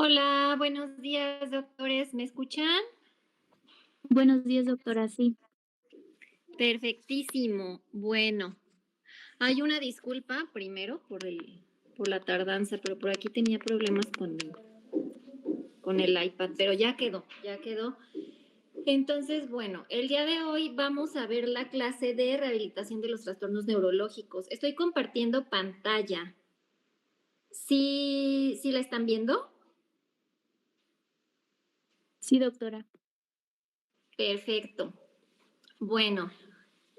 Hola, buenos días, doctores. ¿Me escuchan? Buenos días, doctora. Sí, Perfectísimo. Bueno, hay una disculpa primero por la tardanza, pero por aquí tenía problemas con el iPad, pero ya quedó, ya quedó. Entonces, bueno, el día de hoy vamos a ver la clase de rehabilitación de los trastornos neurológicos. Estoy compartiendo pantalla. ¿Sí la están viendo? sí, doctora. Perfecto. Bueno,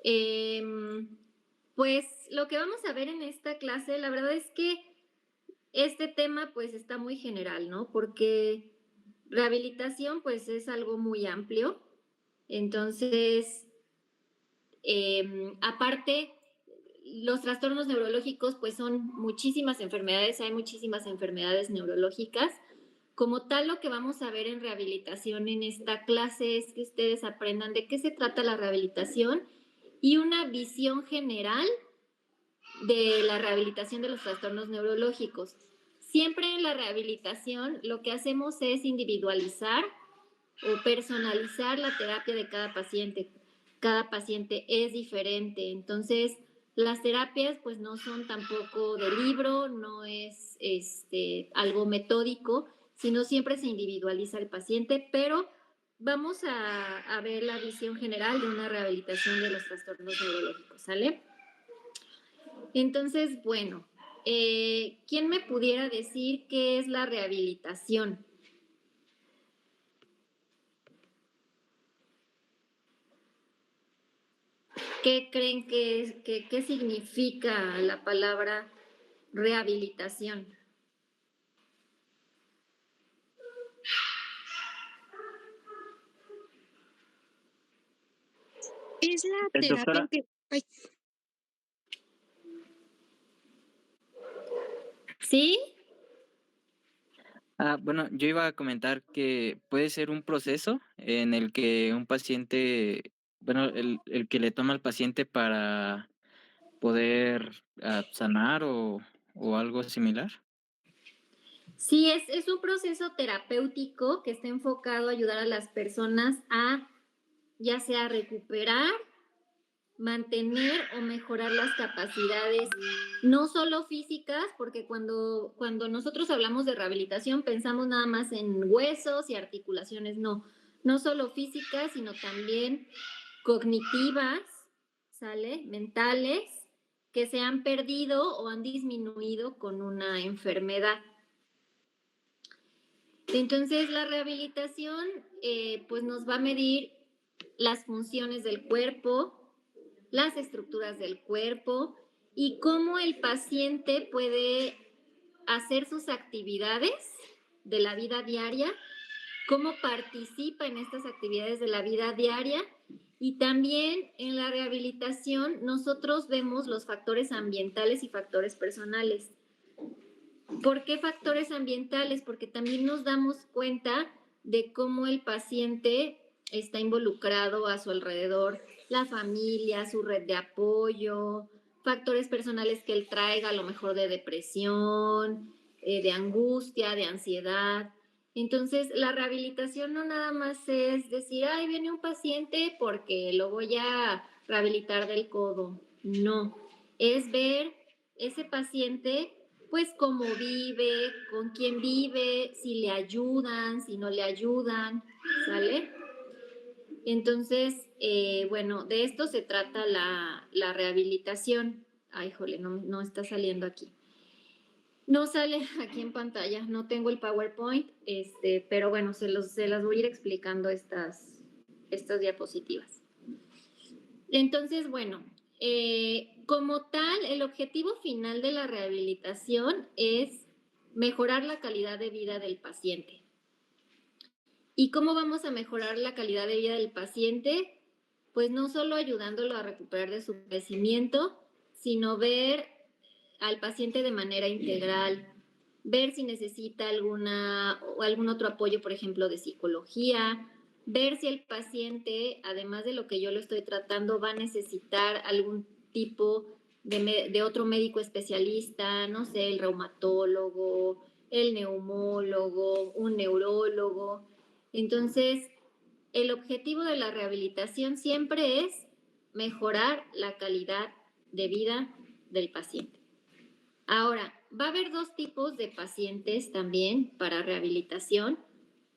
em, pues lo que vamos a ver en esta clase, la verdad es que este tema pues está muy general, ¿no? Porque rehabilitación pues es algo muy amplio. Entonces, aparte, los trastornos neurológicos pues son muchísimas enfermedades, hay muchísimas enfermedades neurológicas. Como tal, lo que vamos a ver en rehabilitación en esta clase es que ustedes aprendan de qué se trata la rehabilitación y una visión general de la rehabilitación de los trastornos neurológicos. Siempre en la rehabilitación lo que hacemos es individualizar o personalizar la terapia de cada paciente. Cada paciente es diferente, entonces las terapias pues no son tampoco de libro, no es algo metódico, sino siempre se individualiza el paciente, pero vamos a ver la visión general de una rehabilitación de los trastornos neurológicos, ¿sale? Entonces, bueno, ¿quién me pudiera decir qué es la rehabilitación? ¿Qué creen que es, qué significa la palabra rehabilitación? Es la terapia en Doctora, que ay, ¿Sí? bueno, yo iba a comentar que puede ser un proceso en el que un paciente, bueno, el que le toma al paciente para poder sanar o algo similar. Sí, es un proceso terapéutico que está enfocado a ayudar a las personas a ya sea recuperar, mantener o mejorar las capacidades, no solo físicas, porque cuando nosotros hablamos de rehabilitación pensamos nada más en huesos y articulaciones, no, no solo físicas, sino también cognitivas, ¿sale? Mentales, que se han perdido o han disminuido con una enfermedad. Entonces, la rehabilitación, pues nos va a medir las funciones del cuerpo, las estructuras del cuerpo y cómo el paciente puede hacer sus actividades de la vida diaria, cómo participa en estas actividades de la vida diaria y también en la rehabilitación nosotros vemos los factores ambientales y factores personales. ¿Por qué factores ambientales? Porque también nos damos cuenta de cómo el paciente está involucrado a su alrededor, la familia, su red de apoyo, factores personales que él traiga, a lo mejor de depresión, de angustia, de ansiedad. Entonces, la rehabilitación no nada más es decir, ay, viene un paciente porque lo voy a rehabilitar del codo. No, es ver ese paciente pues cómo vive, con quién vive, si le ayudan, si no le ayudan, ¿sale? Entonces, bueno, de esto se trata la rehabilitación. Ay, jole, no está saliendo aquí. No sale aquí en pantalla, no tengo el PowerPoint, pero bueno, se las voy a ir explicando estas diapositivas. Entonces, bueno, como tal, el objetivo final de la rehabilitación es mejorar la calidad de vida del paciente. ¿Y cómo vamos a mejorar la calidad de vida del paciente? Pues no solo ayudándolo a recuperar de su padecimiento, sino ver al paciente de manera integral, ver si necesita algún otro apoyo, por ejemplo, de psicología, ver si el paciente, además de lo que yo lo estoy tratando, va a necesitar algún tipo de otro médico especialista, no sé, el reumatólogo, el neumólogo, un neurólogo. Entonces, el objetivo de la rehabilitación siempre es mejorar la calidad de vida del paciente. Ahora, va a haber dos tipos de pacientes también para rehabilitación.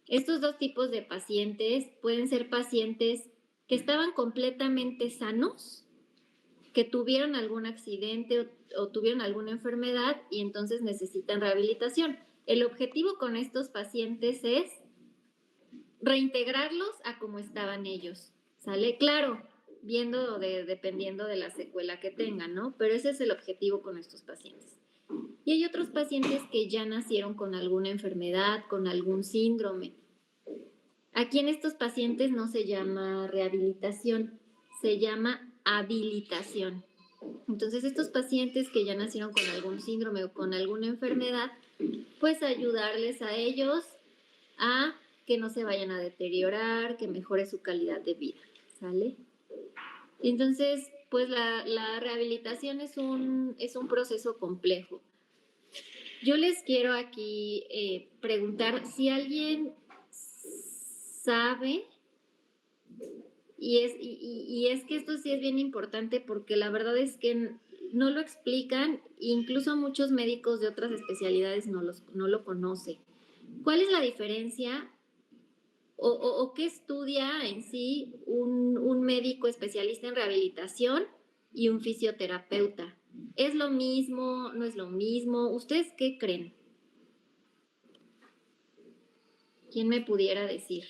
Estos dos tipos de pacientes pueden ser pacientes que estaban completamente sanos, que tuvieron algún accidente o tuvieron alguna enfermedad y entonces necesitan rehabilitación. El objetivo con estos pacientes es reintegrarlos a como estaban ellos, ¿sale? Claro, dependiendo de la secuela que tengan, ¿no? Pero ese es el objetivo con estos pacientes. Y hay otros pacientes que ya nacieron con alguna enfermedad, con algún síndrome. Aquí en estos pacientes no se llama rehabilitación, se llama habilitación. Entonces, estos pacientes que ya nacieron con algún síndrome o con alguna enfermedad, pues ayudarles a ellos a que no se vayan a deteriorar, que mejore su calidad de vida, ¿sale? Entonces, pues la rehabilitación es un proceso complejo. Yo les quiero aquí preguntar si alguien sabe, y es que esto sí es bien importante porque la verdad es que no lo explican, incluso muchos médicos de otras especialidades no lo conocen. ¿Cuál es la diferencia o qué estudia en sí un médico especialista en rehabilitación y un fisioterapeuta? ¿Es lo mismo? ¿No es lo mismo? ¿Ustedes qué creen? ¿Quién me pudiera decir?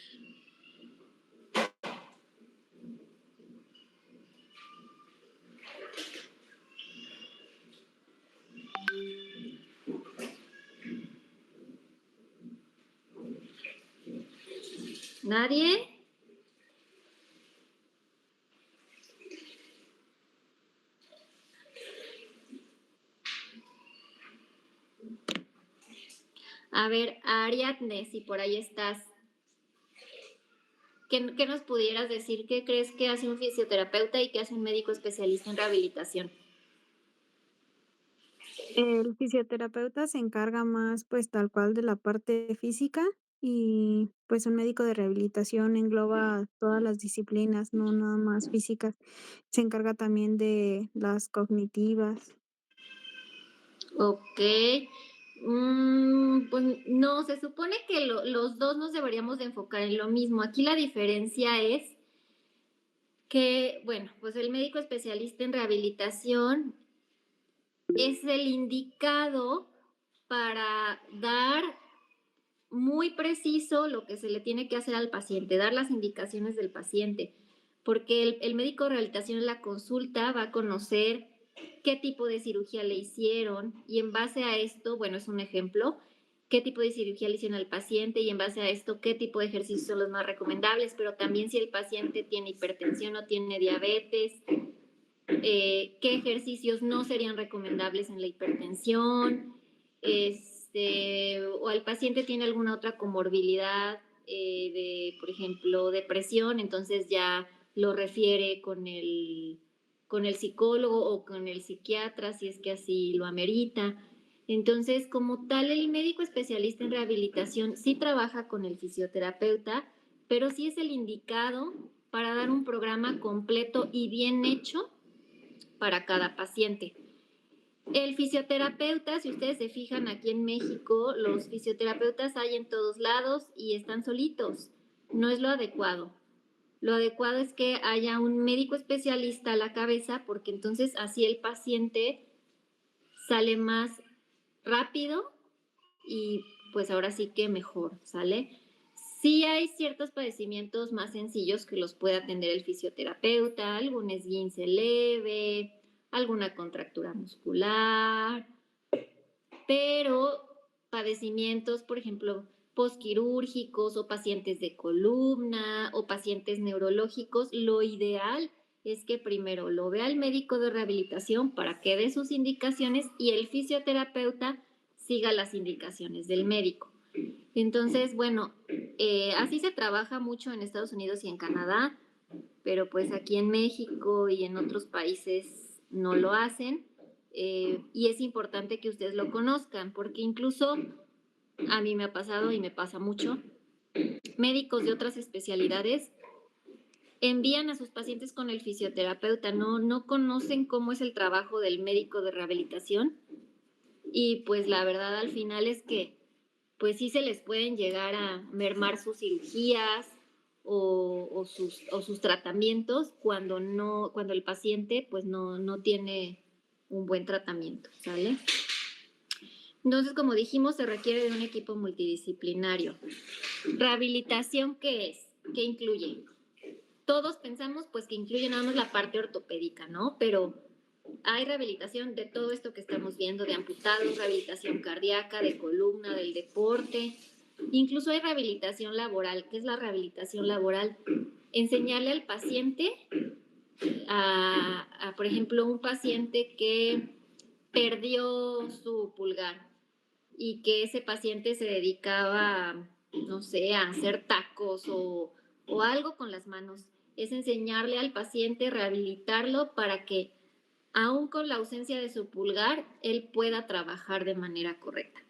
¿Nadie? A ver, Ariadne, si por ahí estás, ¿qué nos pudieras decir? ¿Qué crees que hace un fisioterapeuta y qué hace un médico especialista en rehabilitación? El fisioterapeuta se encarga más, pues, tal cual de la parte física y, pues, un médico de rehabilitación engloba todas las disciplinas, no nada más físicas. Se encarga también de las cognitivas. Ok. Pues no, se supone que los dos nos deberíamos de enfocar en lo mismo. Aquí la diferencia es que, bueno, pues el médico especialista en rehabilitación es el indicado para dar muy preciso lo que se le tiene que hacer al paciente, dar las indicaciones del paciente, porque el médico de rehabilitación en la consulta va a conocer qué tipo de cirugía le hicieron y en base a esto, bueno, es un ejemplo, qué tipo de cirugía le hicieron al paciente y en base a esto, qué tipo de ejercicios son los más recomendables, pero también si el paciente tiene hipertensión o tiene diabetes, qué ejercicios no serían recomendables en la hipertensión, o el paciente tiene alguna otra comorbilidad de, por ejemplo, depresión, entonces ya lo refiere con el psicólogo o con el psiquiatra si es que así lo amerita. Entonces, como tal, el médico especialista en rehabilitación sí trabaja con el fisioterapeuta, pero sí es el indicado para dar un programa completo y bien hecho para cada paciente. El fisioterapeuta, si ustedes se fijan aquí en México, los fisioterapeutas hay en todos lados y están solitos. No es lo adecuado. Lo adecuado es que haya un médico especialista a la cabeza porque entonces así el paciente sale más rápido y pues ahora sí que mejor, ¿sale? Sí hay ciertos padecimientos más sencillos que los puede atender el fisioterapeuta, algún esguince leve, alguna contractura muscular, pero padecimientos, por ejemplo, posquirúrgicos o pacientes de columna o pacientes neurológicos, lo ideal es que primero lo vea el médico de rehabilitación para que dé sus indicaciones y el fisioterapeuta siga las indicaciones del médico. Entonces, bueno, así se trabaja mucho en Estados Unidos y en Canadá, pero pues aquí en México y en otros países no lo hacen. Y es importante que ustedes lo conozcan, porque incluso a mí me ha pasado y me pasa mucho, médicos de otras especialidades envían a sus pacientes con el fisioterapeuta, no conocen cómo es el trabajo del médico de rehabilitación y pues la verdad al final es que pues sí se les pueden llegar a mermar sus cirugías o sus tratamientos cuando el paciente pues no tiene un buen tratamiento, ¿sale? Entonces, como dijimos, se requiere de un equipo multidisciplinario. ¿Rehabilitación qué es? ¿Qué incluye? Todos pensamos pues que incluye nada más la parte ortopédica, ¿no? Pero hay rehabilitación de todo esto que estamos viendo, de amputados, rehabilitación cardíaca, de columna, del deporte. Incluso hay rehabilitación laboral. ¿Qué es la rehabilitación laboral? Enseñarle al paciente por ejemplo, un paciente que perdió su pulgar y que ese paciente se dedicaba, no sé, a hacer tacos o algo con las manos. Es enseñarle al paciente, rehabilitarlo para que, aún con la ausencia de su pulgar, él pueda trabajar de manera correcta.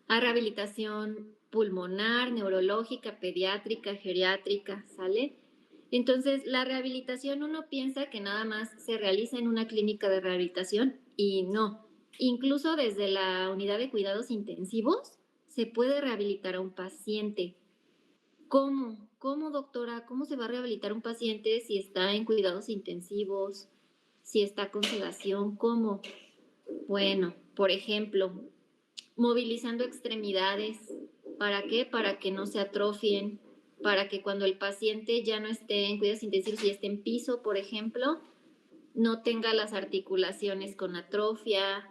Hay rehabilitación pulmonar, neurológica, pediátrica, geriátrica, ¿sale? Entonces, la rehabilitación uno piensa que nada más se realiza en una clínica de rehabilitación y no. Incluso desde la unidad de cuidados intensivos se puede rehabilitar a un paciente. ¿Cómo? ¿Cómo, doctora? ¿Cómo se va a rehabilitar un paciente si está en cuidados intensivos, si está con sedación? ¿Cómo? Bueno, por ejemplo, movilizando extremidades. ¿Para qué? Para que no se atrofien, para que cuando el paciente ya no esté en cuidados intensivos y esté en piso, por ejemplo, no tenga las articulaciones con atrofia,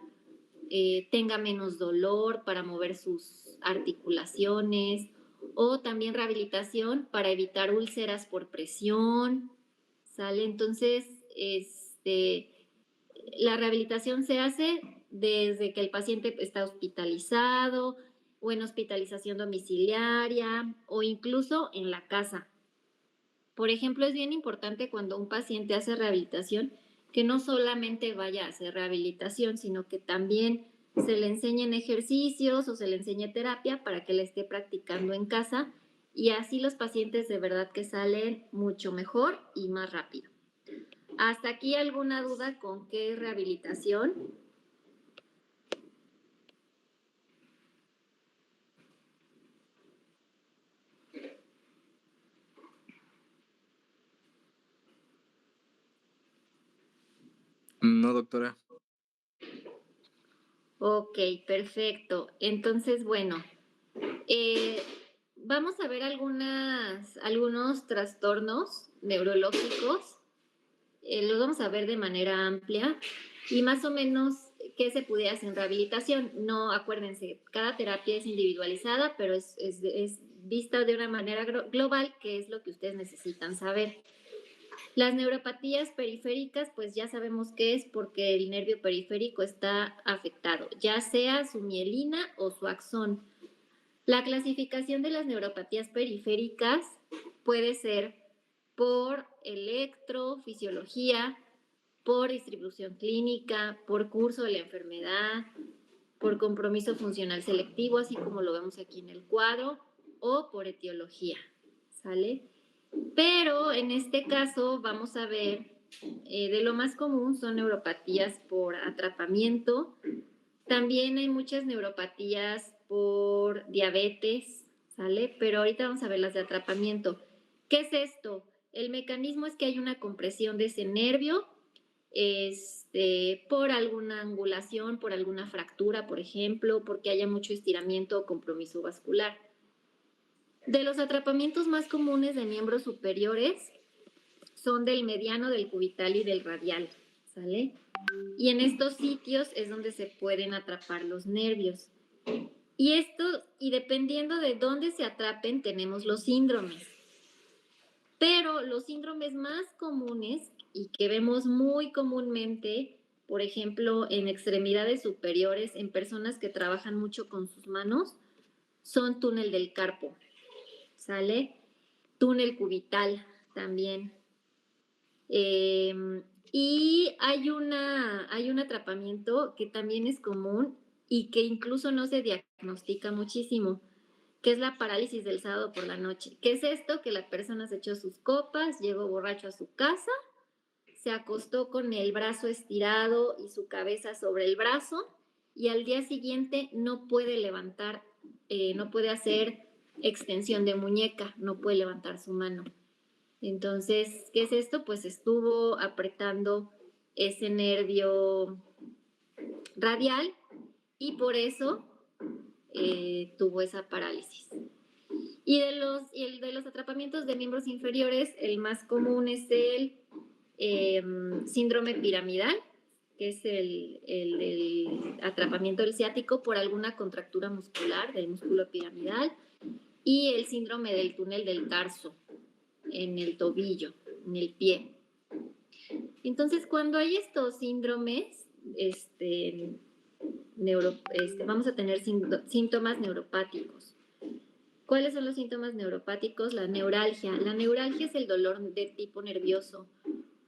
tenga menos dolor para mover sus articulaciones, o también rehabilitación para evitar úlceras por presión, ¿sale? Entonces, la rehabilitación se hace desde que el paciente está hospitalizado o en hospitalización domiciliaria o incluso en la casa. Por ejemplo, es bien importante cuando un paciente hace rehabilitación que no solamente vaya a hacer rehabilitación, sino que también se le enseñen ejercicios o se le enseñe terapia para que le esté practicando en casa y así los pacientes de verdad que salen mucho mejor y más rápido. ¿Hasta aquí alguna duda con qué es rehabilitación? No, doctora. Ok, perfecto. Entonces, bueno, vamos a ver algunos trastornos neurológicos. Los vamos a ver de manera amplia y más o menos qué se pudiera hacer en rehabilitación. No, acuérdense, cada terapia es individualizada, pero es vista de una manera global, que es lo que ustedes necesitan saber. Las neuropatías periféricas, pues ya sabemos qué es porque el nervio periférico está afectado, ya sea su mielina o su axón. La clasificación de las neuropatías periféricas puede ser por electrofisiología, por distribución clínica, por curso de la enfermedad, por compromiso funcional selectivo, así como lo vemos aquí en el cuadro, o por etiología, ¿sale? Pero en este caso vamos a ver, de lo más común son neuropatías por atrapamiento. También hay muchas neuropatías por diabetes, ¿sale? Pero ahorita vamos a ver las de atrapamiento. ¿Qué es esto? El mecanismo es que hay una compresión de ese nervio, por alguna angulación, por alguna fractura, por ejemplo, porque haya mucho estiramiento o compromiso vascular. De los atrapamientos más comunes de miembros superiores son del mediano, del cubital y del radial, ¿sale? Y en estos sitios es donde se pueden atrapar los nervios. Y dependiendo de dónde se atrapen, tenemos los síndromes. Pero los síndromes más comunes y que vemos muy comúnmente, por ejemplo, en extremidades superiores, en personas que trabajan mucho con sus manos, son túnel del carpo, ¿sale? Túnel cubital también. Y hay un atrapamiento que también es común y que incluso no se diagnostica muchísimo, que es la parálisis del sábado por la noche. ¿Qué es esto? Que la persona se echó sus copas, llegó borracho a su casa, se acostó con el brazo estirado y su cabeza sobre el brazo y al día siguiente no puede levantar, no puede hacer extensión de muñeca, no puede levantar su mano. Entonces, ¿qué es esto? Pues estuvo apretando ese nervio radial y por eso tuvo esa parálisis. Y el de los atrapamientos de miembros inferiores, el más común es el síndrome piramidal, que es el atrapamiento del ciático por alguna contractura muscular del músculo piramidal, y el síndrome del túnel del tarso en el tobillo, en el pie. Entonces, cuando hay estos síndromes, vamos a tener síntomas neuropáticos. ¿Cuáles son los síntomas neuropáticos? La neuralgia. La neuralgia es el dolor de tipo nervioso.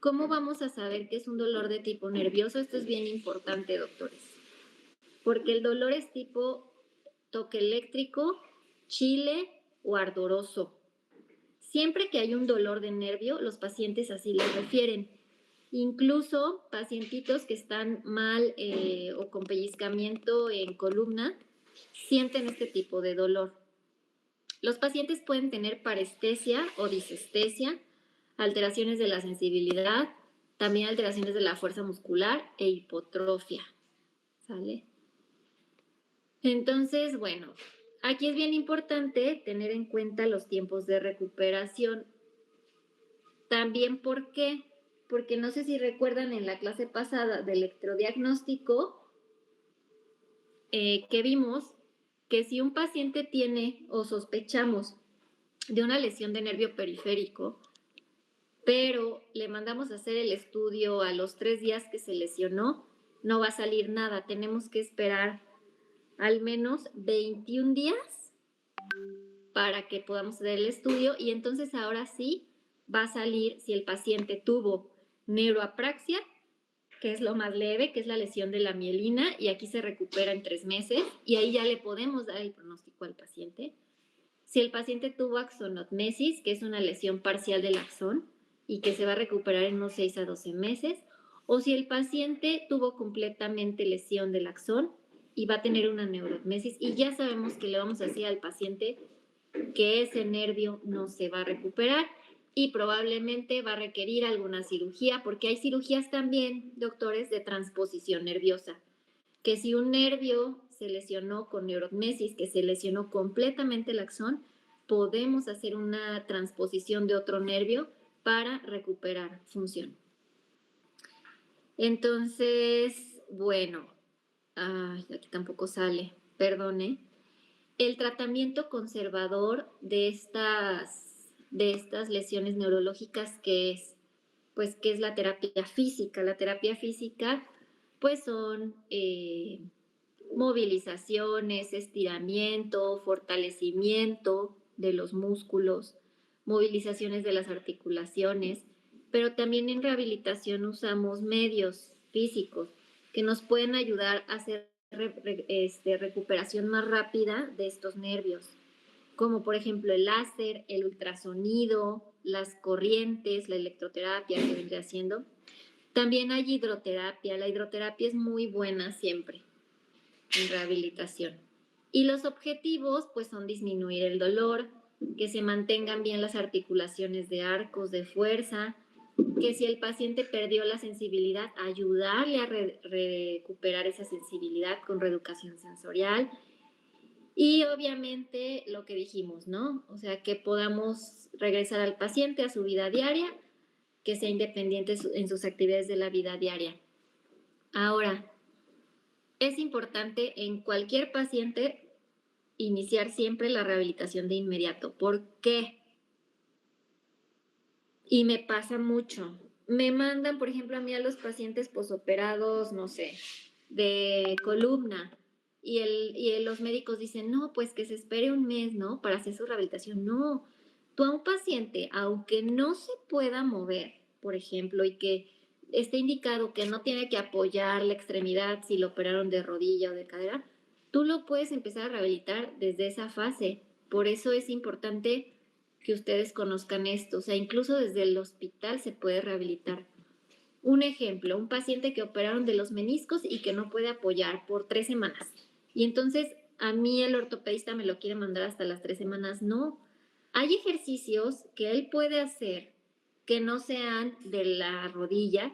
¿Cómo vamos a saber que es un dolor de tipo nervioso? Esto es bien importante, doctores. Porque el dolor es tipo toque eléctrico, chile o ardoroso. Siempre que hay un dolor de nervio, los pacientes así lo refieren. Incluso pacientitos que están mal o con pellizcamiento en columna sienten este tipo de dolor. Los pacientes pueden tener parestesia o disestesia, alteraciones de la sensibilidad, también alteraciones de la fuerza muscular e hipotrofia. ¿Sale? Entonces, bueno, aquí es bien importante tener en cuenta los tiempos de recuperación. También, ¿por qué? Porque no sé si recuerdan en la clase pasada de electrodiagnóstico que vimos que si un paciente tiene o sospechamos de una lesión de nervio periférico, pero le mandamos a hacer el estudio a los 3 días que se lesionó, no va a salir nada. Tenemos que esperar al menos 21 días para que podamos hacer el estudio y entonces ahora sí va a salir si el paciente tuvo neuroapraxia, que es lo más leve, que es la lesión de la mielina, y aquí se recupera en 3 meses, y ahí ya le podemos dar el pronóstico al paciente. Si el paciente tuvo axonotmesis, que es una lesión parcial del axón, y que se va a recuperar en unos 6 a 12 meses, o si el paciente tuvo completamente lesión del axón y va a tener una neurotmesis, y ya sabemos que le vamos a decir al paciente que ese nervio no se va a recuperar, y probablemente va a requerir alguna cirugía, porque hay cirugías también, doctores, de transposición nerviosa, que si un nervio se lesionó con neurotmesis, que se lesionó completamente el axón, podemos hacer una transposición de otro nervio para recuperar función. Entonces, bueno, aquí tampoco sale, perdone. El tratamiento conservador de estas lesiones neurológicas, que es la terapia física. La terapia física, pues son movilizaciones, estiramiento, fortalecimiento de los músculos, movilizaciones de las articulaciones, pero también en rehabilitación usamos medios físicos que nos pueden ayudar a hacer recuperación más rápida de estos nervios, como por ejemplo el láser, el ultrasonido, las corrientes, la electroterapia que vendría haciendo. También hay hidroterapia. La hidroterapia es muy buena siempre en rehabilitación. Y los objetivos pues son disminuir el dolor, que se mantengan bien las articulaciones de arcos de fuerza, que si el paciente perdió la sensibilidad, ayudarle a recuperar esa sensibilidad con reeducación sensorial. Y obviamente lo que dijimos, ¿no? O sea, que podamos regresar al paciente a su vida diaria, que sea independiente en sus actividades de la vida diaria. Ahora, es importante en cualquier paciente iniciar siempre la rehabilitación de inmediato. ¿Por qué? Y me pasa mucho. Me mandan, por ejemplo, a mí a los pacientes posoperados, no sé, de columna, y los médicos dicen, no, pues que se espere un mes, ¿no? Para hacer su rehabilitación. No, tú a un paciente, aunque no se pueda mover, por ejemplo, y que esté indicado que no tiene que apoyar la extremidad si lo operaron de rodilla o de cadera, tú lo puedes empezar a rehabilitar desde esa fase. Por eso es importante que ustedes conozcan esto. O sea, incluso desde el hospital se puede rehabilitar. Un ejemplo, un paciente que operaron de los meniscos y que no puede apoyar por 3 semanas. Y entonces a mí el ortopedista me lo quiere mandar hasta las 3 semanas. No. Hay ejercicios que él puede hacer que no sean de la rodilla,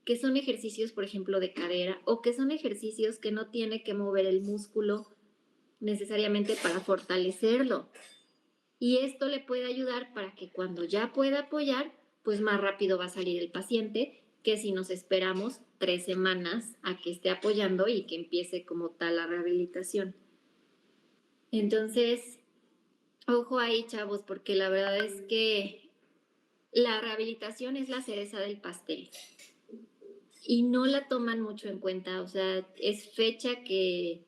que son ejercicios, por ejemplo, de cadera, o que son ejercicios que no tiene que mover el músculo necesariamente para fortalecerlo. Y esto le puede ayudar para que cuando ya pueda apoyar, pues más rápido va a salir el paciente que si nos esperamos 3 semanas a que esté apoyando y que empiece como tal la rehabilitación. Entonces, ojo ahí, chavos, porque la verdad es que la rehabilitación es la cereza del pastel y no la toman mucho en cuenta. O sea, es fecha que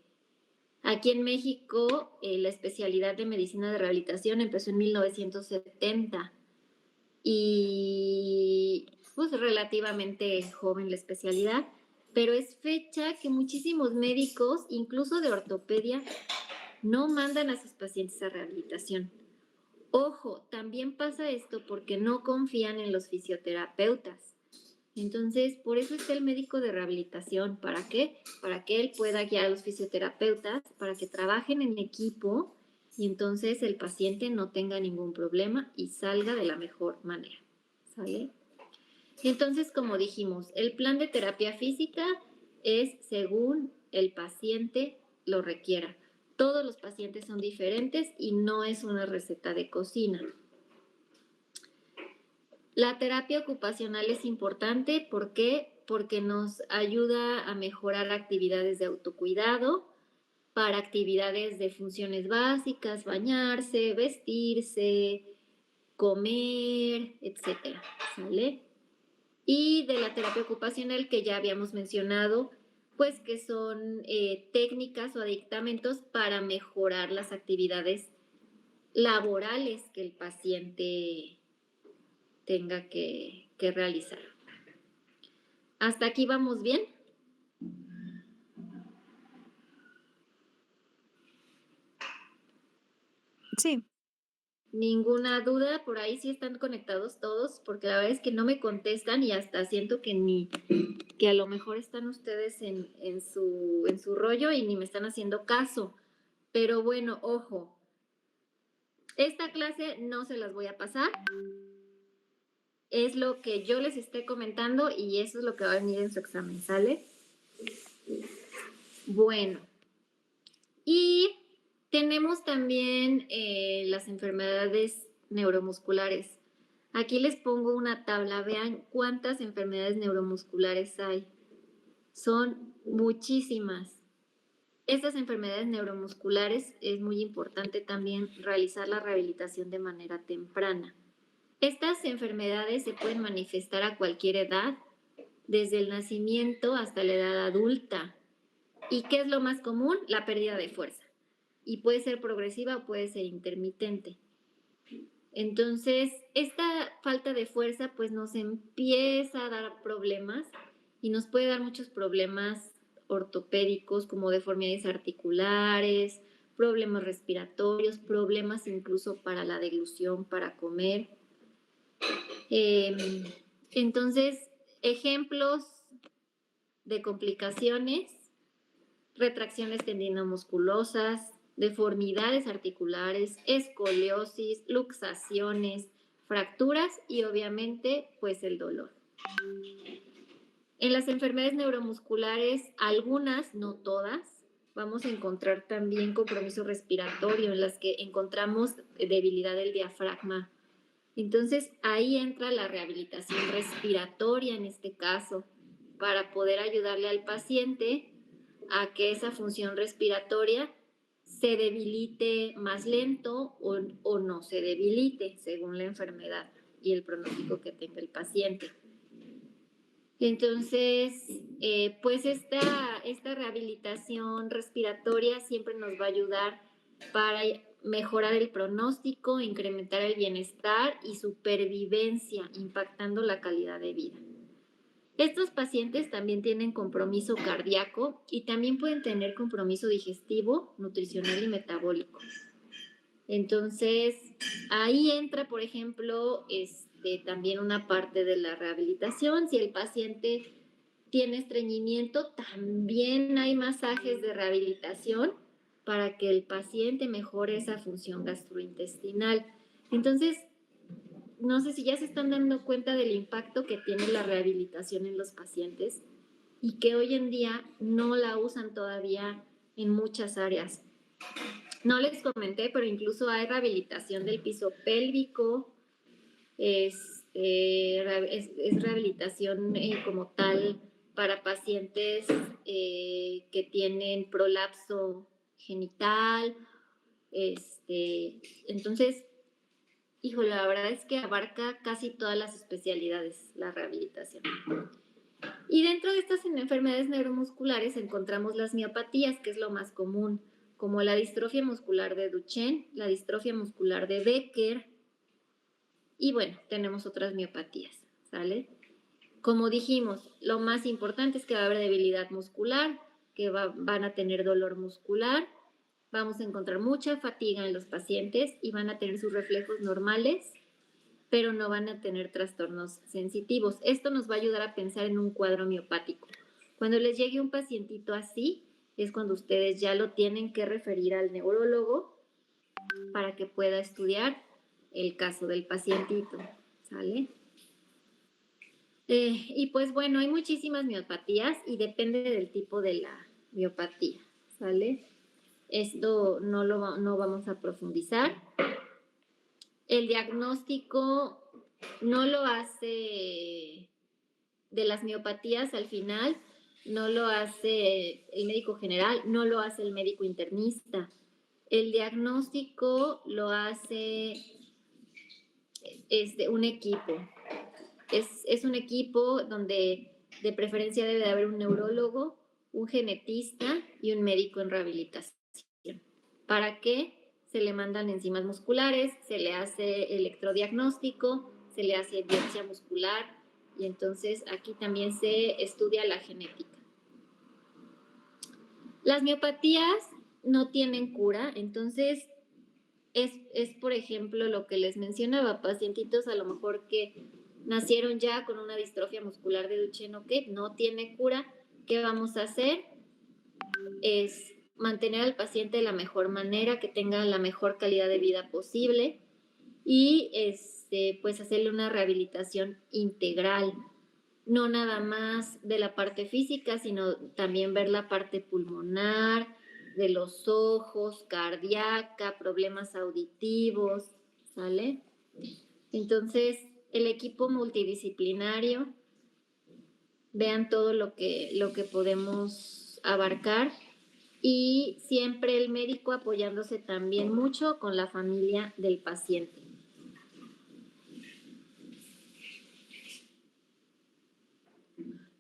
aquí en México la especialidad de medicina de rehabilitación empezó en 1970 y pues relativamente joven la especialidad, pero es fecha que muchísimos médicos, incluso de ortopedia, no mandan a sus pacientes a rehabilitación. Ojo, también pasa esto porque no confían en los fisioterapeutas. Entonces, por eso está el médico de rehabilitación. ¿Para qué? Para que él pueda guiar a los fisioterapeutas, para que trabajen en equipo y entonces el paciente no tenga ningún problema y salga de la mejor manera. ¿Sale? Entonces, como dijimos, el plan de terapia física es según el paciente lo requiera. Todos los pacientes son diferentes y no es una receta de cocina. La terapia ocupacional es importante, ¿por qué? Porque nos ayuda a mejorar actividades de autocuidado, para actividades de funciones básicas, bañarse, vestirse, comer, etcétera, ¿sale? Y de la terapia ocupacional que ya habíamos mencionado, pues que son técnicas o aditamentos para mejorar las actividades laborales que el paciente tenga que realizar. ¿Hasta aquí vamos bien? Sí. ¿Ninguna duda? Por ahí sí están conectados todos, porque la verdad es que no me contestan y hasta siento que a lo mejor están ustedes en su rollo y ni me están haciendo caso. Pero bueno, ojo, esta clase no se las voy a pasar. Es lo que yo les esté comentando y eso es lo que va a venir en su examen, ¿sale? Bueno, y tenemos también las enfermedades neuromusculares. Aquí les pongo una tabla, vean cuántas enfermedades neuromusculares hay. Son muchísimas. Estas enfermedades neuromusculares es muy importante también realizar la rehabilitación de manera temprana. Estas enfermedades se pueden manifestar a cualquier edad, desde el nacimiento hasta la edad adulta. ¿Y qué es lo más común? La pérdida de fuerza. Y puede ser progresiva o puede ser intermitente. Entonces, esta falta de fuerza pues nos empieza a dar problemas y nos puede dar muchos problemas ortopédicos como deformidades articulares, problemas respiratorios, problemas incluso para la deglución, para comer. Entonces, ejemplos de complicaciones: retracciones tendinomusculosas, deformidades articulares, escoliosis, luxaciones, fracturas y obviamente pues el dolor. En las enfermedades neuromusculares, algunas, no todas, vamos a encontrar también compromiso respiratorio en las que encontramos debilidad del diafragma. Entonces ahí entra la rehabilitación respiratoria en este caso para poder ayudarle al paciente a que esa función respiratoria se debilite más lento o no se debilite según la enfermedad y el pronóstico que tenga el paciente. Entonces, pues esta rehabilitación respiratoria siempre nos va a ayudar para mejorar el pronóstico, incrementar el bienestar y supervivencia, impactando la calidad de vida. Estos pacientes también tienen compromiso cardíaco y también pueden tener compromiso digestivo, nutricional y metabólico. Entonces, ahí entra, por ejemplo, también una parte de la rehabilitación. Si el paciente tiene estreñimiento, también hay masajes de rehabilitación para que el paciente mejore esa función gastrointestinal. Entonces, no sé si ya se están dando cuenta del impacto que tiene la rehabilitación en los pacientes y que hoy en día no la usan todavía en muchas áreas. No les comenté, pero incluso hay rehabilitación del piso pélvico, es rehabilitación como tal para pacientes que tienen prolapso genital. Entonces, híjole, la verdad es que abarca casi todas las especialidades la rehabilitación. Y dentro de estas enfermedades neuromusculares encontramos las miopatías, que es lo más común, como la distrofia muscular de Duchenne, la distrofia muscular de Becker, y bueno, tenemos otras miopatías, ¿sale? Como dijimos, lo más importante es que va a haber debilidad muscular, que van a tener dolor muscular, vamos a encontrar mucha fatiga en los pacientes y van a tener sus reflejos normales, pero no van a tener trastornos sensitivos. Esto nos va a ayudar a pensar en un cuadro miopático. Cuando les llegue un pacientito así, es cuando ustedes ya lo tienen que referir al neurólogo para que pueda estudiar el caso del pacientito, ¿sale? Y pues bueno, hay muchísimas miopatías y depende del tipo de la miopatía, ¿sale? Esto no vamos a profundizar. El diagnóstico no lo hace de las miopatías al final, no lo hace el médico general, no lo hace el médico internista. El diagnóstico lo hace un equipo. Es un equipo donde de preferencia debe de haber un neurólogo, un genetista y un médico en rehabilitación. ¿Para qué? Se le mandan enzimas musculares, se le hace electrodiagnóstico, se le hace biopsia muscular y entonces aquí también se estudia la genética. Las miopatías no tienen cura, entonces es por ejemplo lo que les mencionaba, pacientitos a lo mejor que nacieron ya con una distrofia muscular de Duchenne o que no tiene cura. ¿Qué vamos a hacer? Es mantener al paciente de la mejor manera, que tenga la mejor calidad de vida posible y pues hacerle una rehabilitación integral, no nada más de la parte física, sino también ver la parte pulmonar, de los ojos, cardíaca, problemas auditivos, ¿sale? Entonces, el equipo multidisciplinario, vean todo lo que podemos abarcar y siempre el médico apoyándose también mucho con la familia del paciente.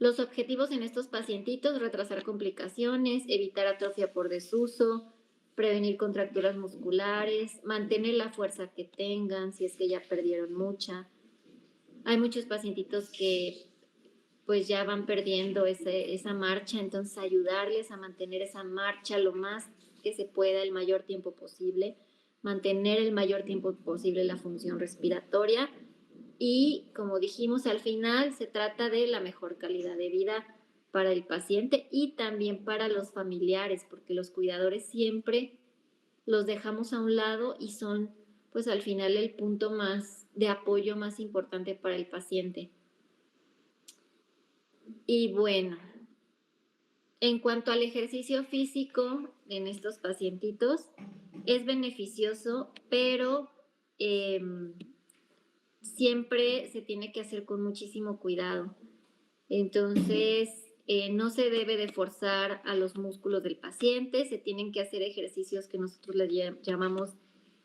Los objetivos en estos pacientitos: retrasar complicaciones, evitar atrofia por desuso, prevenir contracturas musculares, mantener la fuerza que tengan si es que ya perdieron mucha. Hay muchos pacientitos que pues ya van perdiendo esa marcha, entonces ayudarles a mantener esa marcha lo más que se pueda, el mayor tiempo posible, mantener el mayor tiempo posible la función respiratoria y, como dijimos, al final se trata de la mejor calidad de vida para el paciente y también para los familiares, porque los cuidadores siempre los dejamos a un lado y son pues al final el punto más de apoyo más importante para el paciente. Y bueno, en cuanto al ejercicio físico en estos pacientitos, es beneficioso, pero siempre se tiene que hacer con muchísimo cuidado. Entonces, no se debe de forzar a los músculos del paciente, se tienen que hacer ejercicios que nosotros les llamamos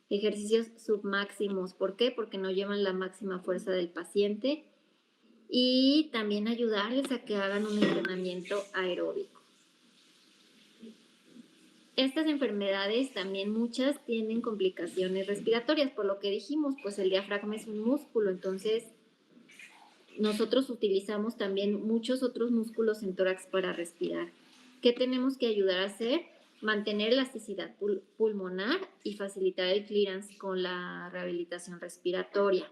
ejercicios submáximos. ¿Por qué? Porque no llevan la máxima fuerza del paciente. Y también ayudarles a que hagan un entrenamiento aeróbico. Estas enfermedades también muchas tienen complicaciones respiratorias, por lo que dijimos, pues el diafragma es un músculo, entonces nosotros utilizamos también muchos otros músculos en tórax para respirar. ¿Qué tenemos que ayudar a hacer? Mantener elasticidad pulmonar y facilitar el clearance con la rehabilitación respiratoria.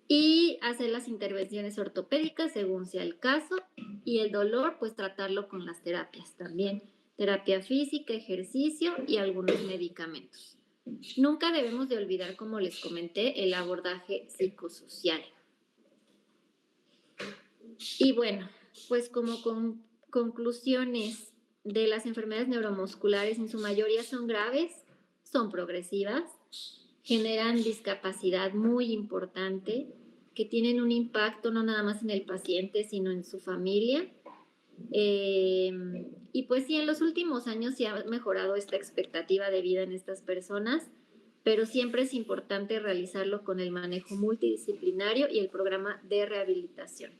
Y hacer las intervenciones ortopédicas según sea el caso, y el dolor, pues tratarlo con las terapias también. Terapia física, ejercicio y algunos medicamentos. Nunca debemos de olvidar, como les comenté, el abordaje psicosocial. Y bueno, pues como conclusiones de las enfermedades neuromusculares, en su mayoría son graves, son progresivas, generan discapacidad muy importante, que tienen un impacto no nada más en el paciente, sino en su familia. Y pues sí, en los últimos años se ha mejorado esta expectativa de vida en estas personas, pero siempre es importante realizarlo con el manejo multidisciplinario y el programa de rehabilitación.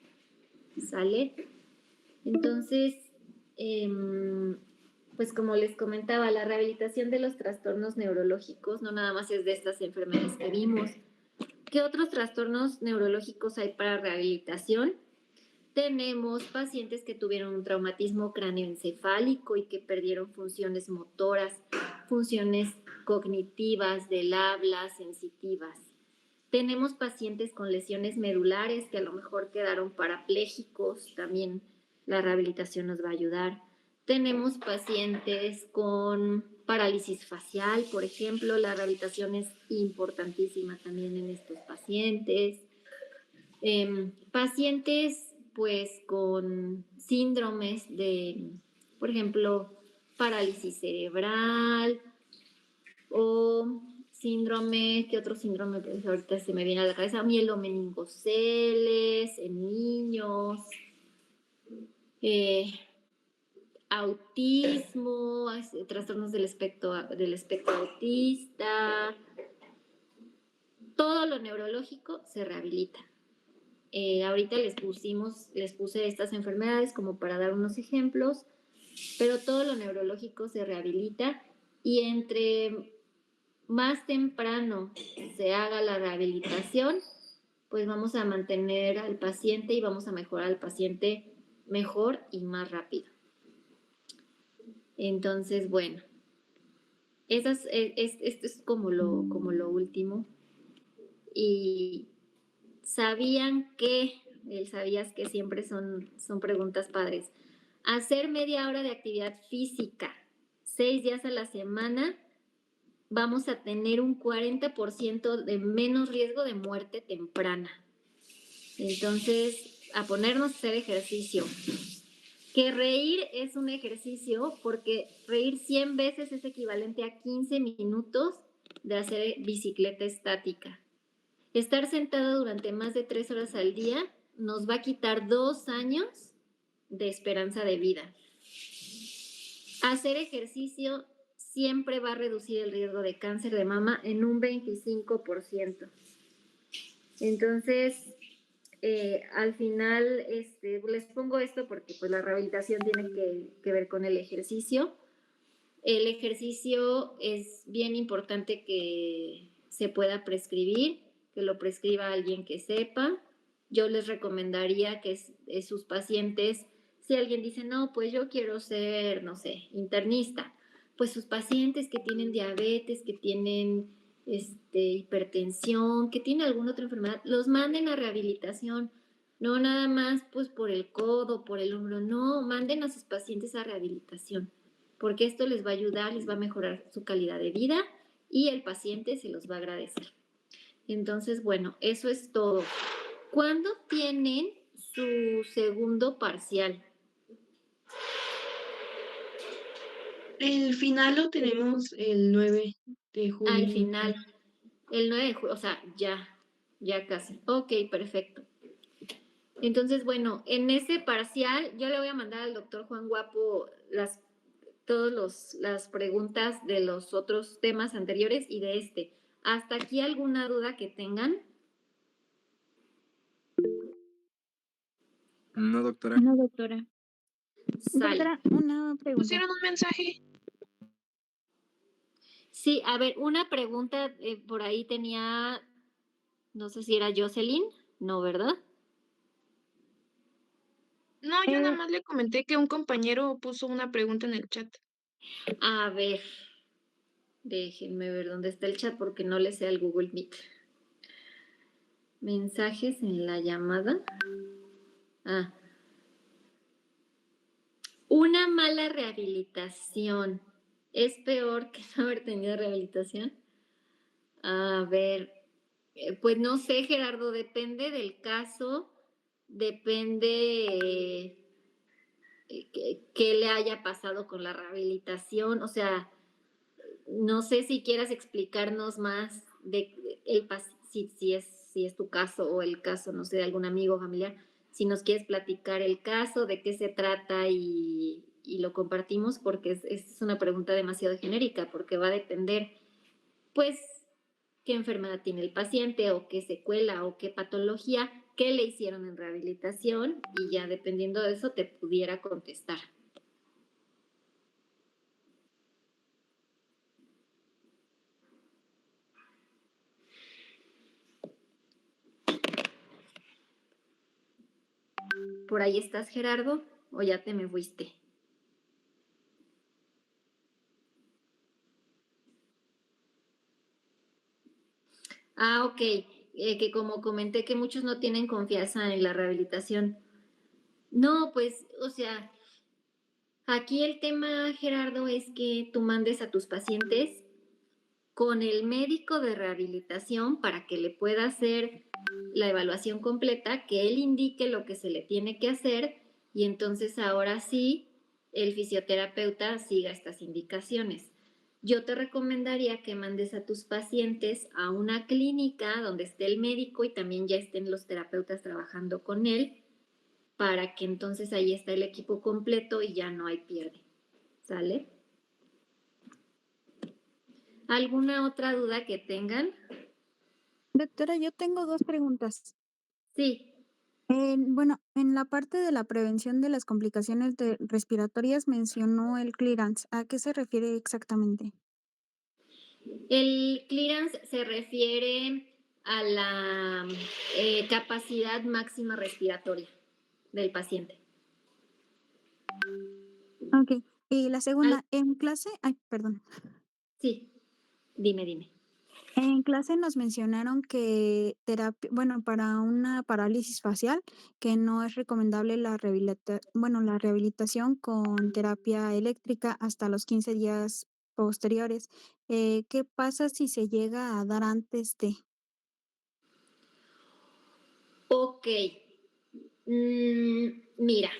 ¿Sale? Entonces, pues como les comentaba, la rehabilitación de los trastornos neurológicos no nada más es de estas enfermedades que vimos. ¿Qué otros trastornos neurológicos hay para rehabilitación? Tenemos pacientes que tuvieron un traumatismo cráneoencefálico y que perdieron funciones motoras, funciones cognitivas del habla, sensitivas. Tenemos pacientes con lesiones medulares que a lo mejor quedaron parapléjicos, también la rehabilitación nos va a ayudar. Tenemos pacientes con parálisis facial, por ejemplo, la rehabilitación es importantísima también en estos pacientes. Pacientes pues con síndromes de, por ejemplo, parálisis cerebral o síndrome, ¿qué otro síndrome? Pues ahorita se me viene a la cabeza, mielomeningoceles en niños, autismo, trastornos del espectro autista, todo lo neurológico se rehabilita. Ahorita les puse estas enfermedades como para dar unos ejemplos, pero todo lo neurológico se rehabilita y entre más temprano se haga la rehabilitación, pues vamos a mantener al paciente y vamos a mejorar al paciente mejor y más rápido. Entonces, bueno, esto es como lo último. Y ¿sabías que siempre son preguntas padres? Hacer media hora de actividad física 6 días a la semana, vamos a tener un 40% de menos riesgo de muerte temprana. Entonces, a ponernos a hacer ejercicio. Que reír es un ejercicio porque reír 100 veces es equivalente a 15 minutos de hacer bicicleta estática. Estar sentado durante más de 3 horas al día nos va a quitar 2 años de esperanza de vida. Hacer ejercicio siempre va a reducir el riesgo de cáncer de mama en un 25%. Entonces, al final les pongo esto porque pues la rehabilitación tiene que ver con el ejercicio. El ejercicio es bien importante que se pueda prescribir, que lo prescriba alguien que sepa. Yo les recomendaría que sus pacientes, si alguien dice, no, pues yo quiero ser, no sé, internista, pues sus pacientes que tienen diabetes, que tienen hipertensión, que tienen alguna otra enfermedad, los manden a rehabilitación. No nada más pues por el codo, por el hombro, no, manden a sus pacientes a rehabilitación, porque esto les va a ayudar, les va a mejorar su calidad de vida y el paciente se los va a agradecer. Entonces, bueno, eso es todo. ¿Cuándo tienen su segundo parcial? El final lo tenemos el 9 de julio. Al final, el 9 de julio, o sea, ya casi. Ok, perfecto. Entonces, bueno, en ese parcial yo le voy a mandar al doctor Juan Guapo todas las preguntas de los otros temas anteriores y de este. ¿Hasta aquí alguna duda que tengan? No, doctora. No, doctora. Sale. Doctora, una pregunta. ¿Pusieron un mensaje? Sí, a ver, una pregunta por ahí tenía, no sé si era Jocelyn. No, ¿verdad? No, yo nada Eh, más le comenté que un compañero puso una pregunta en el chat. A ver, déjenme ver dónde está el chat porque no le sé al Google Meet. Mensajes en la llamada. Ah, una mala rehabilitación. ¿Es peor que no haber tenido rehabilitación? A ver, pues no sé, Gerardo, depende del caso, depende qué le haya pasado con la rehabilitación. O sea, no sé si quieras explicarnos más de si es tu caso o el caso, no sé, de algún amigo o familiar. Si nos quieres platicar el caso, de qué se trata y lo compartimos, porque es una pregunta demasiado genérica, porque va a depender, pues, qué enfermedad tiene el paciente o qué secuela o qué patología, qué le hicieron en rehabilitación y ya dependiendo de eso te pudiera contestar. ¿Por ahí estás, Gerardo? ¿O ya te me fuiste? Ah, ok. Que como comenté que muchos no tienen confianza en la rehabilitación. No, pues, o sea, aquí el tema, Gerardo, es que tú mandes a tus pacientes con el médico de rehabilitación para que le pueda hacer la evaluación completa, que él indique lo que se le tiene que hacer y entonces ahora sí el fisioterapeuta siga estas indicaciones. Yo te recomendaría que mandes a tus pacientes a una clínica donde esté el médico y también ya estén los terapeutas trabajando con él para que entonces ahí está el equipo completo y ya no hay pierde. ¿Sale? ¿Alguna otra duda que tengan? Doctora, yo tengo 2 preguntas. Sí. Bueno, en la parte de la prevención de las complicaciones respiratorias mencionó el clearance. ¿A qué se refiere exactamente? El clearance se refiere a la capacidad máxima respiratoria del paciente. Ok. Y la segunda, en clase, ay, perdón. Sí, dime. En clase nos mencionaron que bueno, para una parálisis facial, que no es recomendable la la rehabilitación con terapia eléctrica hasta los 15 días posteriores. ¿Qué pasa si se llega a dar antes de? Ok. Mira,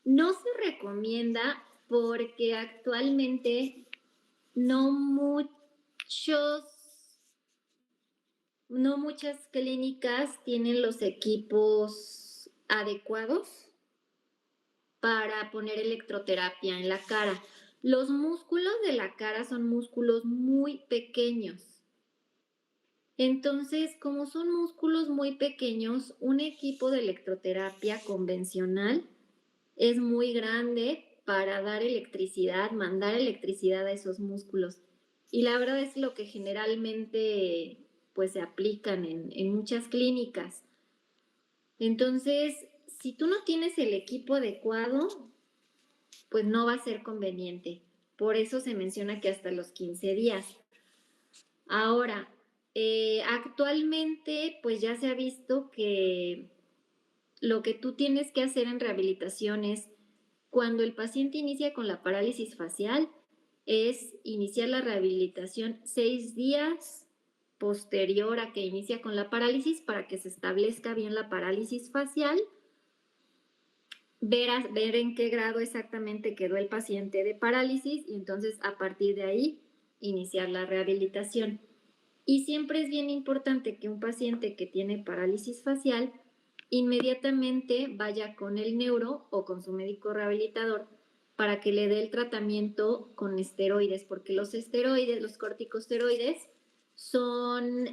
no se recomienda porque actualmente no muchos, no muchas clínicas tienen los equipos adecuados para poner electroterapia en la cara. Los músculos de la cara son músculos muy pequeños. Entonces, como son músculos muy pequeños, un equipo de electroterapia convencional es muy grande para dar electricidad, mandar electricidad a esos músculos. Y la verdad es lo que generalmente pues se aplican en muchas clínicas. Entonces, si tú no tienes el equipo adecuado, pues no va a ser conveniente. Por eso se menciona que hasta los 15 días. Ahora, actualmente, pues ya se ha visto que lo que tú tienes que hacer en rehabilitación es, cuando el paciente inicia con la parálisis facial, es iniciar la rehabilitación 6 días posterior a que inicia con la parálisis para que se establezca bien la parálisis facial, ver en qué grado exactamente quedó el paciente de parálisis y entonces a partir de ahí iniciar la rehabilitación. Y siempre es bien importante que un paciente que tiene parálisis facial inmediatamente vaya con el neuro o con su médico rehabilitador para que le dé el tratamiento con esteroides, porque los esteroides, los corticosteroides, son,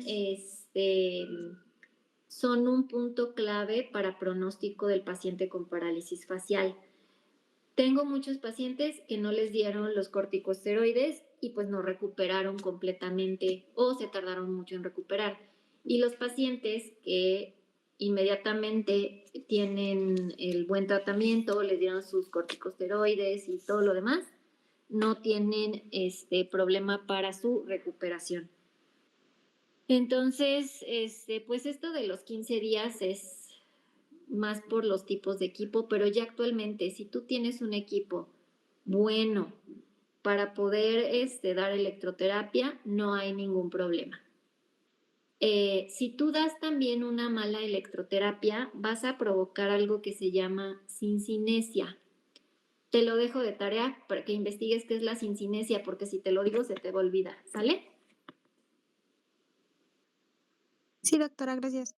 son un punto clave para pronóstico del paciente con parálisis facial. Tengo muchos pacientes que no les dieron los corticosteroides y pues no recuperaron completamente o se tardaron mucho en recuperar. Y los pacientes que inmediatamente tienen el buen tratamiento, les dieron sus corticosteroides y todo lo demás, no tienen problema para su recuperación. Entonces, pues esto de los 15 días es más por los tipos de equipo, pero ya actualmente, si tú tienes un equipo bueno para poder dar electroterapia, no hay ningún problema. Si tú das también una mala electroterapia, vas a provocar algo que se llama sincinesia. Te lo dejo de tarea para que investigues qué es la sincinesia, porque si te lo digo se te va a olvidar, ¿sale? Sí, doctora, gracias.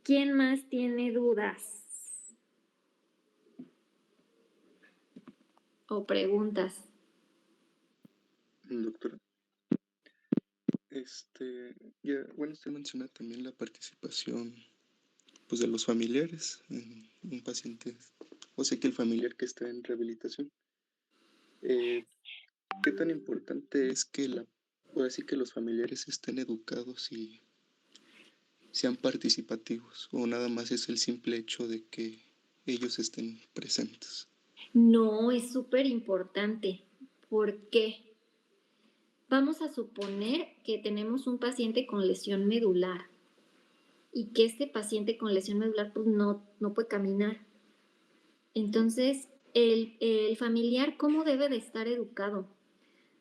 ¿Quién más tiene dudas o preguntas? Doctora, usted menciona también la participación, pues, de los familiares en un paciente, o sea, que el familiar que está en rehabilitación. ¿Qué tan importante es que ahora sí que los familiares estén educados y sean participativos, o nada más es el simple hecho de que ellos estén presentes? No, es súper importante. ¿Por qué? Vamos a suponer que tenemos un paciente con lesión medular y que este paciente con lesión medular pues no puede caminar. Entonces, el familiar, ¿cómo debe de estar educado?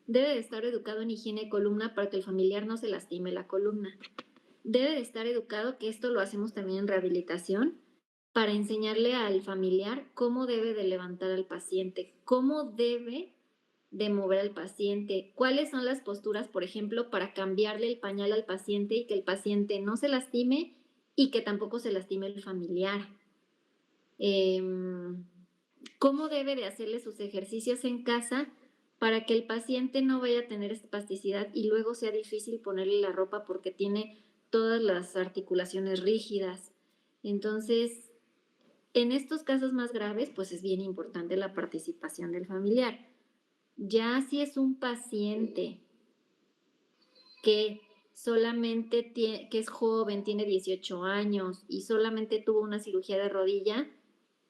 Debe de estar educado en higiene de columna para que el familiar no se lastime la columna. Debe de estar educado, que esto lo hacemos también en rehabilitación, para enseñarle al familiar cómo debe de levantar al paciente, cómo debe de mover al paciente, cuáles son las posturas, por ejemplo, para cambiarle el pañal al paciente y que el paciente no se lastime y que tampoco se lastime el familiar. Cómo debe de hacerle sus ejercicios en casa para que el paciente no vaya a tener espasticidad y luego sea difícil ponerle la ropa porque tiene todas las articulaciones rígidas. Entonces, en estos casos más graves, pues es bien importante la participación del familiar. Ya si es un paciente que solamente que es joven, tiene 18 años y solamente tuvo una cirugía de rodilla,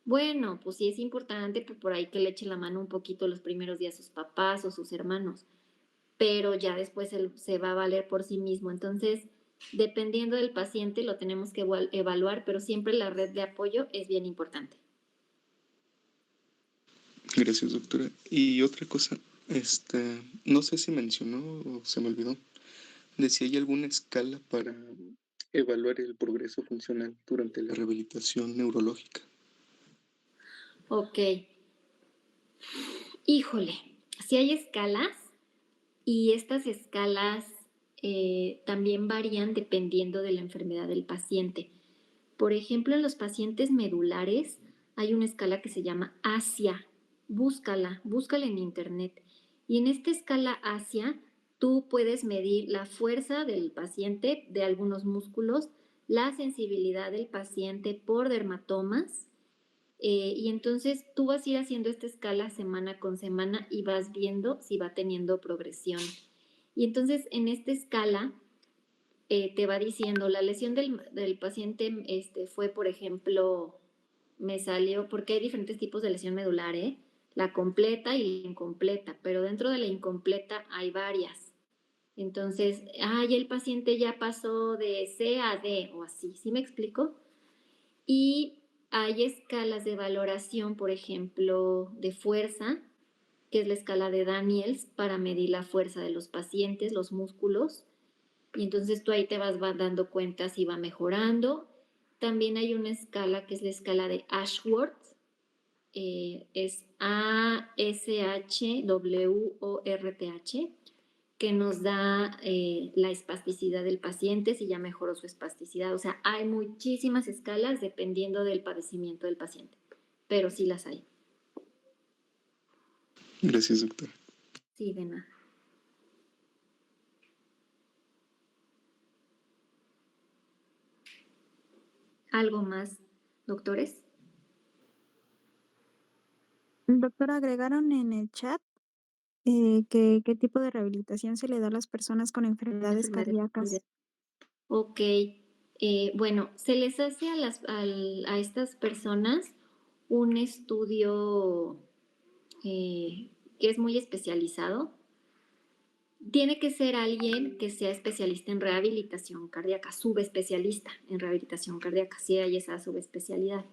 bueno, pues sí es importante pues por ahí que le eche la mano un poquito los primeros días a sus papás o sus hermanos, pero ya después él se va a valer por sí mismo. Entonces, dependiendo del paciente, lo tenemos que evaluar, pero siempre la red de apoyo es bien importante. Gracias, doctora. Y otra cosa, no sé si mencionó o se me olvidó, de si hay alguna escala para evaluar el progreso funcional durante la rehabilitación neurológica. Ok. Híjole, si hay escalas y estas escalas también varían dependiendo de la enfermedad del paciente. Por ejemplo, en los pacientes medulares hay una escala que se llama ASIA. Búscala en internet. Y en esta escala ASIA, tú puedes medir la fuerza del paciente de algunos músculos, la sensibilidad del paciente por dermatomas. Y entonces tú vas a ir haciendo esta escala semana con semana y vas viendo si va teniendo progresión. Y entonces en esta escala te va diciendo, la lesión del paciente fue, por ejemplo, me salió, porque hay diferentes tipos de lesión medular, la completa y la incompleta, pero dentro de la incompleta hay varias. Entonces, ya el paciente ya pasó de C a D o así, ¿sí me explico? Y hay escalas de valoración, por ejemplo, de fuerza, que es la escala de Daniels para medir la fuerza de los pacientes, los músculos. Y entonces tú ahí te vas dando cuenta si va mejorando. También hay una escala que es la escala de Ashworth. Es ASHWORTH, que nos da la espasticidad del paciente, si ya mejoró su espasticidad. O sea, hay muchísimas escalas dependiendo del padecimiento del paciente, pero sí las hay. Gracias, doctora. Sí, de nada. ¿Algo más, doctores? Doctora, agregaron en el chat ¿qué tipo de rehabilitación se le da a las personas con enfermedades cardíacas? Ok, bueno, se les hace a estas personas un estudio que es muy especializado. Tiene que ser alguien que sea especialista en rehabilitación cardíaca, subespecialista en rehabilitación cardíaca, si hay esa subespecialidad.